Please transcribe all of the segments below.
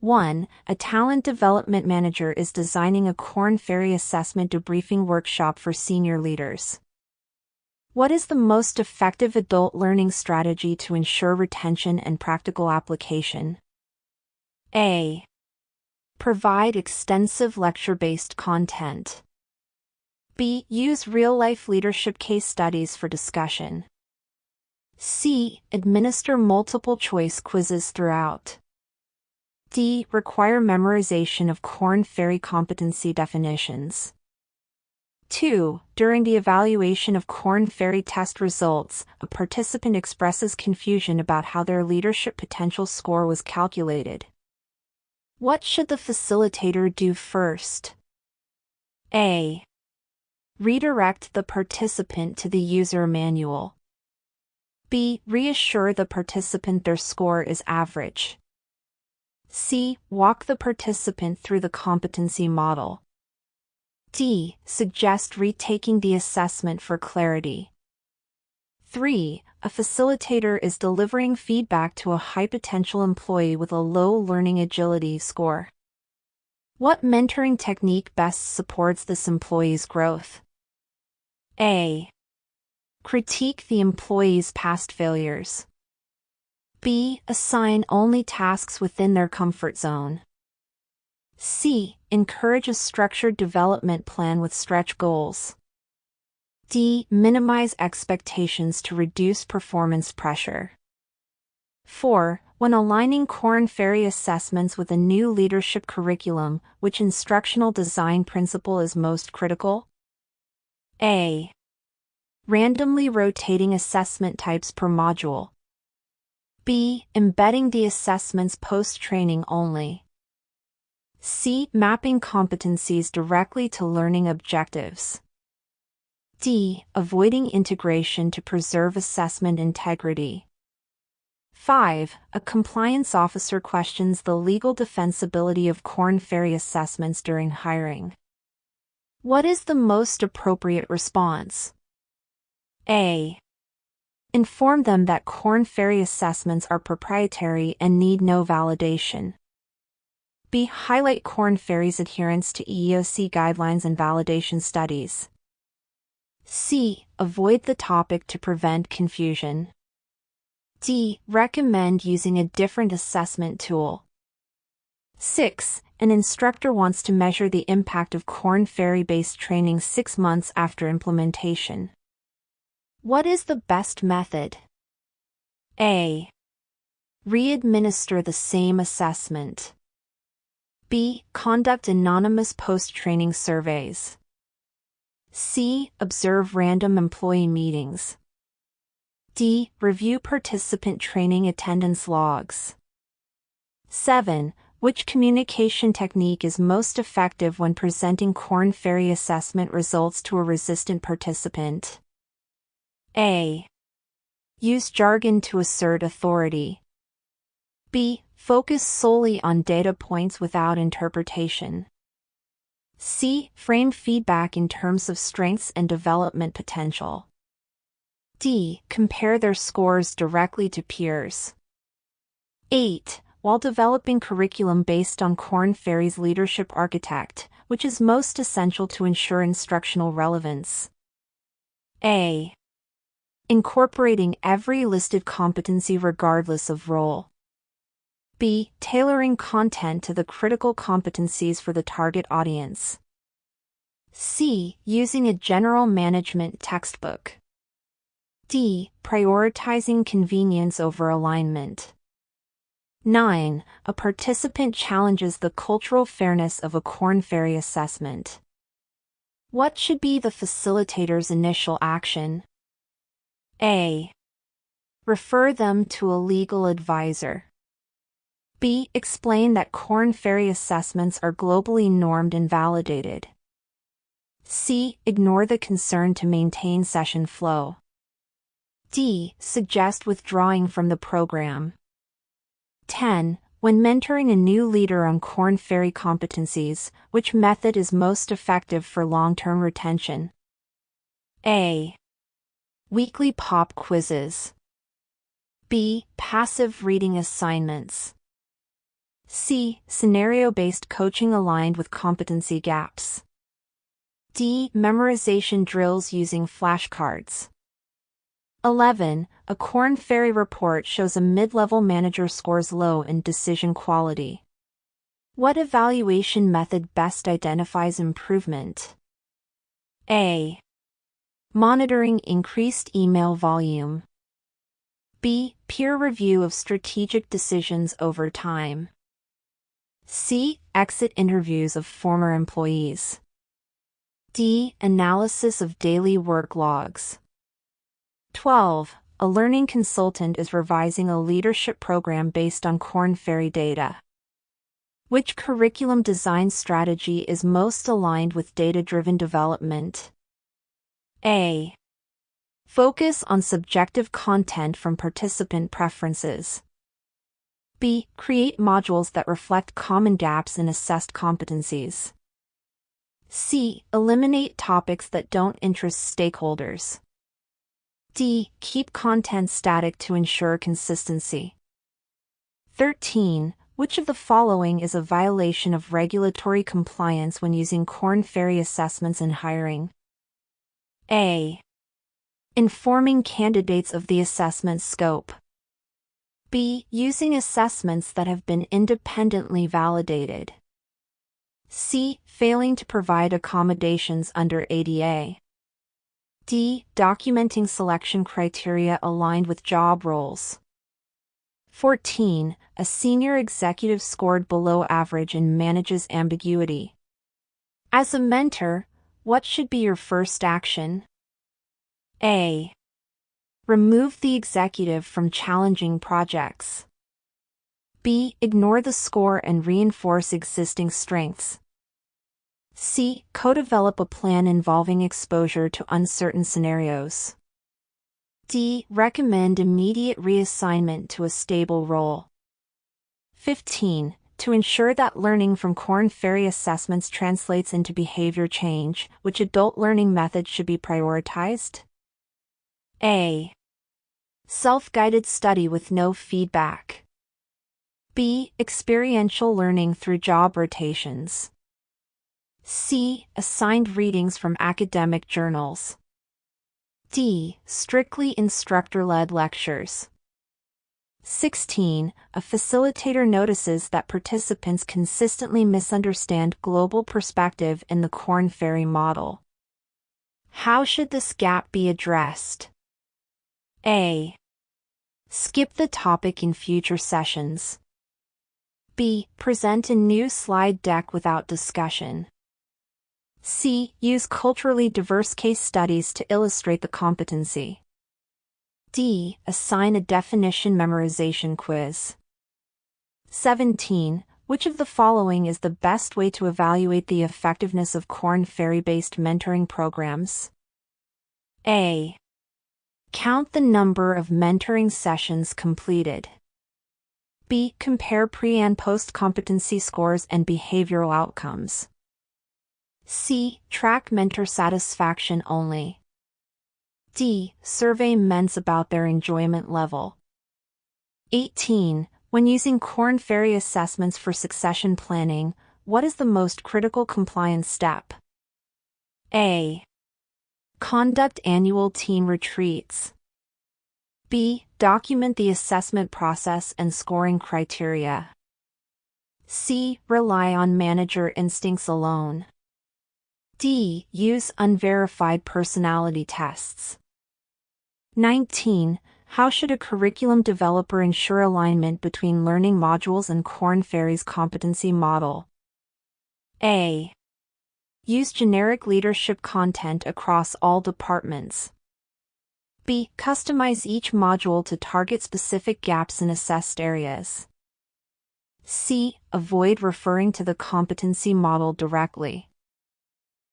1. A talent development manager is designing a Korn Ferry assessment debriefing workshop for senior leaders. What is the most effective adult learning strategy to ensure retention and practical application? A. Provide extensive lecture-based content. B. Use real-life leadership case studies for discussion. C. Administer multiple-choice quizzes throughout. D. Require memorization of Korn Ferry competency definitions. 2. During the evaluation of Korn Ferry test results, a participant expresses confusion about how their leadership potential score was calculated. What should the facilitator do first? A. Redirect the participant to the user manual. B. Reassure the participant their score is average. C. Walk the participant through the competency model. D. Suggest retaking the assessment for clarity. 3. A facilitator is delivering feedback to a high-potential employee with a low learning agility score. What mentoring technique best supports this employee's growth? A. Critique the employee's past failures. B. Assign only tasks within their comfort zone. C. Encourage a structured development plan with stretch goals. D. Minimize expectations to reduce performance pressure. 4. When aligning Korn Ferry assessments with a new leadership curriculum, which instructional design principle is most critical? A. Randomly rotating assessment types per module. B. Embedding the assessments post-training only. C. Mapping competencies directly to learning objectives. D. Avoiding integration to preserve assessment integrity. 5. A compliance officer questions the legal defensibility of Korn Ferry assessments during hiring. What is the most appropriate response? A. Inform them that Korn Ferry assessments are proprietary and need no validation. B. Highlight Korn Ferry's adherence to EEOC guidelines and validation studies. C. Avoid the topic to prevent confusion. D. Recommend using a different assessment tool. 6. An instructor wants to measure the impact of Korn Ferry-based training 6 months after implementation. What is the best method? A. Re-administer the same assessment. B. Conduct anonymous post-training surveys. C. Observe random employee meetings. D. Review participant training attendance logs. 7. Which communication technique is most effective when presenting Korn Ferry assessment results to a resistant participant? A. Use jargon to assert authority. B. Focus solely on data points without interpretation. C. Frame feedback in terms of strengths and development potential. D. Compare their scores directly to peers. 8. While developing curriculum based on Korn Ferry's leadership architect, which is most essential to ensure instructional relevance? A. Incorporating every listed competency regardless of role. B. Tailoring content to the critical competencies for the target audience. C. Using a general management textbook. D. Prioritizing convenience over alignment. 9. A participant challenges the cultural fairness of a Korn Ferry assessment. What should be the facilitator's initial action? A. Refer them to a legal advisor. B. Explain that Korn Ferry assessments are globally normed and validated. C. Ignore the concern to maintain session flow. D. Suggest withdrawing from the program. 10. When mentoring a new leader on Korn Ferry competencies, which method is most effective for long-term retention? A. Weekly pop quizzes. B. Passive reading assignments. C. Scenario-based coaching aligned with competency gaps. D. Memorization drills using flashcards. 11. A Korn Ferry report shows a mid-level manager scores low in decision quality. What evaluation method best identifies improvement? A. Monitoring increased email volume. B. Peer review of strategic decisions over time. C. Exit interviews of former employees. D. Analysis of daily work logs. 12. A learning consultant is revising a leadership program based on Korn Ferry data. Which curriculum design strategy is most aligned with data-driven development? A. Focus on subjective content from participant preferences. B. Create modules that reflect common gaps in assessed competencies. C. Eliminate topics that don't interest stakeholders. D. Keep content static to ensure consistency. 13. Which of the following is a violation of regulatory compliance when using Korn Ferry assessments in hiring? A. Informing candidates of the assessment scope. B. Using assessments that have been independently validated. C. Failing to provide accommodations under ADA. D. Documenting selection criteria aligned with job roles. 14. A senior executive scored below average and manages ambiguity. As a mentor, what should be your first action? A. Remove the executive from challenging projects. B. Ignore the score and reinforce existing strengths. C. Co-develop a plan involving exposure to uncertain scenarios. D. Recommend immediate reassignment to a stable role. 15. To ensure that learning from Korn Ferry assessments translates into behavior change, which adult learning methods should be prioritized? A. Self-guided study with no feedback. B. Experiential learning through job rotations. C. Assigned readings from academic journals. D. Strictly instructor-led lectures. 16. A facilitator notices that participants consistently misunderstand global perspective in the Korn Ferry model. How should this gap be addressed? A. Skip the topic in future sessions. B. Present a new slide deck without discussion. C. Use culturally diverse case studies to illustrate the competency. D. Assign a definition memorization quiz. 17. Which of the following is the best way to evaluate the effectiveness of Korn Ferry-based mentoring programs? A. Count the number of mentoring sessions completed. B. Compare pre- and post-competency scores and behavioral outcomes. C. Track mentor satisfaction only. D. Survey ments about their enjoyment level. 18. When using Korn Ferry assessments for succession planning, what is the most critical compliance step? A. Conduct annual team retreats. B. Document the assessment process and scoring criteria. C. Rely on manager instincts alone. D. Use unverified personality tests. 19. How should a curriculum developer ensure alignment between learning modules and Korn Ferry's competency model? A. Use generic leadership content across all departments. B. Customize each module to target specific gaps in assessed areas. C. Avoid referring to the competency model directly.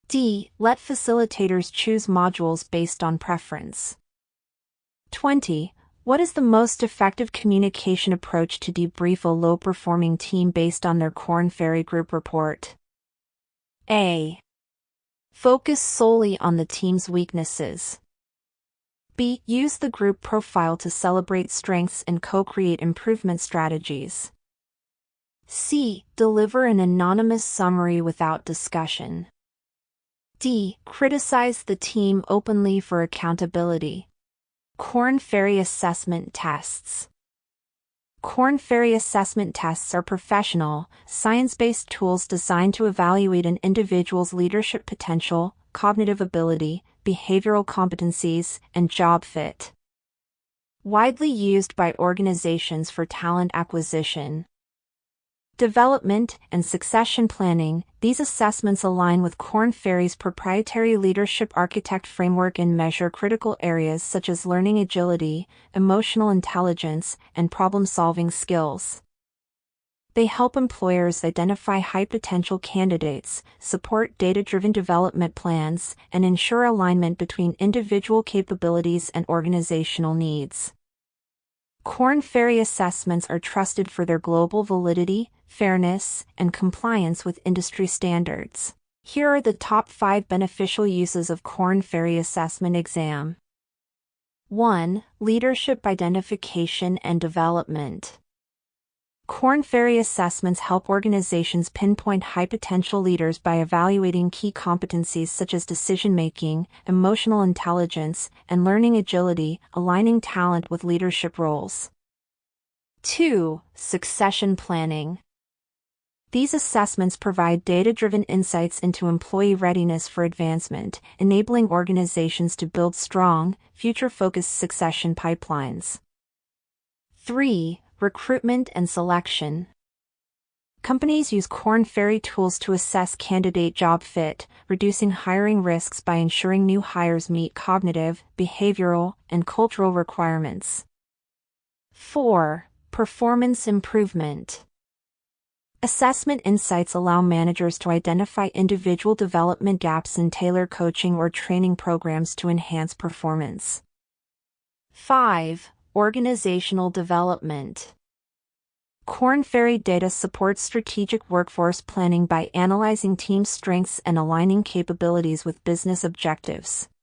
D. Let facilitators choose modules based on preference. 20. What is the most effective communication approach to debrief a low-performing team based on their Korn Ferry group report? A. Focus solely on the team's weaknesses. B. Use the group profile to celebrate strengths and co-create improvement strategies. C. Deliver an anonymous summary without discussion. D. Criticize the team openly for accountability. Korn Ferry assessment tests. Korn Ferry assessment tests are professional, science-based tools designed to evaluate an individual's leadership potential, cognitive ability, behavioral competencies, and job fit. Widely used by organizations for talent acquisition, development, and succession planning, these assessments align with Korn Ferry's proprietary leadership architect framework and measure critical areas such as learning agility, emotional intelligence, and problem-solving skills. They help employers identify high-potential candidates, support data-driven development plans, and ensure alignment between individual capabilities and organizational needs. Korn Ferry assessments are trusted for their global validity, fairness, and compliance with industry standards. Here are the top 5 beneficial uses of Korn Ferry assessment exam. 1. Leadership identification and development. Korn Ferry assessments help organizations pinpoint high-potential leaders by evaluating key competencies such as decision-making, emotional intelligence, and learning agility, aligning talent with leadership roles. 2. Succession planning. These assessments provide data-driven insights into employee readiness for advancement, enabling organizations to build strong, future-focused succession pipelines. 3. Recruitment and selection. Companies use Korn Ferry tools to assess candidate job fit, reducing hiring risks by ensuring new hires meet cognitive, behavioral, and cultural requirements. 4. Performance improvement. Assessment insights allow managers to identify individual development gaps and tailor coaching or training programs to enhance performance. 5. Organizational development. Korn Ferry data supports strategic workforce planning by analyzing team strengths and aligning capabilities with business objectives.